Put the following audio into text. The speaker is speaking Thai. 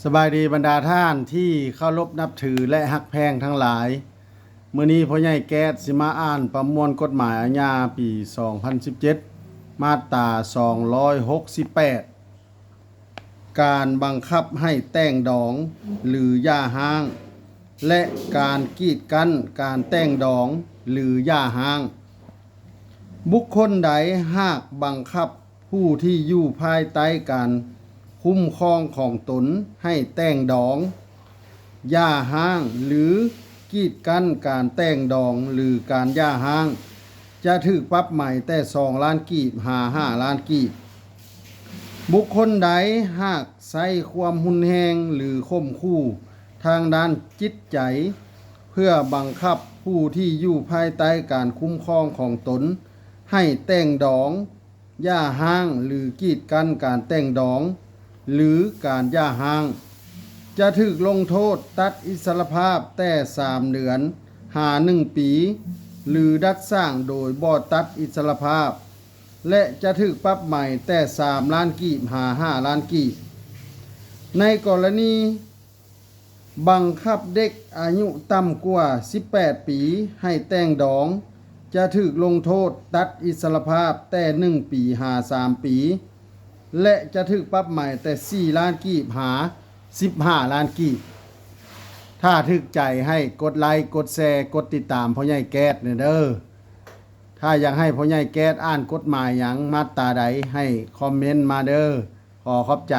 สบายดีบรรดาท่านที่เคารพนับถือและฮักแพงทั้งหลายมื้อนี้พ่อใหญ่แก๊สสิมาอ่านประมวลกฎหมายอาญาปี 2017 มาตรา 268 การบังคับให้แต่งดองหรือย่าห้าง และการกีดกันการแต่งดองหรือย่าห้าง บุคคลใดหากบังคับผู้ที่อยู่ภายใต้การคุ้มครองของตนให้แต่งดองย่าห้างหรือกีดกันการแต่งดองหรือการย่าห้าง จะถูกปรับใหม่แต่2 ล้านกีบ5 ล้านกีบบุคคลใดหากใช้ความหุนแหงหรือข่มขู่ทางด้านจิตใจ เพื่อบังคับผู้ที่อยู่ภายใต้การคุ้มครองของตนให้แต่งดองย่าห้างหรือกีดกันการแต่งดองหรือการย่าห้าง จะถูกลงโทษตัดอิสรภาพแต่3 เดือน1 ปีหรือดัดสร้างโดยบ่ตัดอิสรภาพและจะถูกปรับใหม่แต่3 ล้านกีบ5 ล้านกีบในกรณีบังคับเด็กอายุต่ำกว่า18 ปีให้แต่งดองจะถูกลงโทษตัดอิสรภาพแต่1 ปี3 ปีและจะถูกปรับใหม่แต่4 ล้านกีบ15 ล้านกีบถ้าถึกใจให้กดไลค์กดแชร์กดติดตามพ่อใหญ่แก๊สเด้อถ้าอยากให้พ่อใหญ่แก๊สอ่านกฎหมายหยังมาตราใดให้คอมเมนต์มาเด้อขอขอบใจ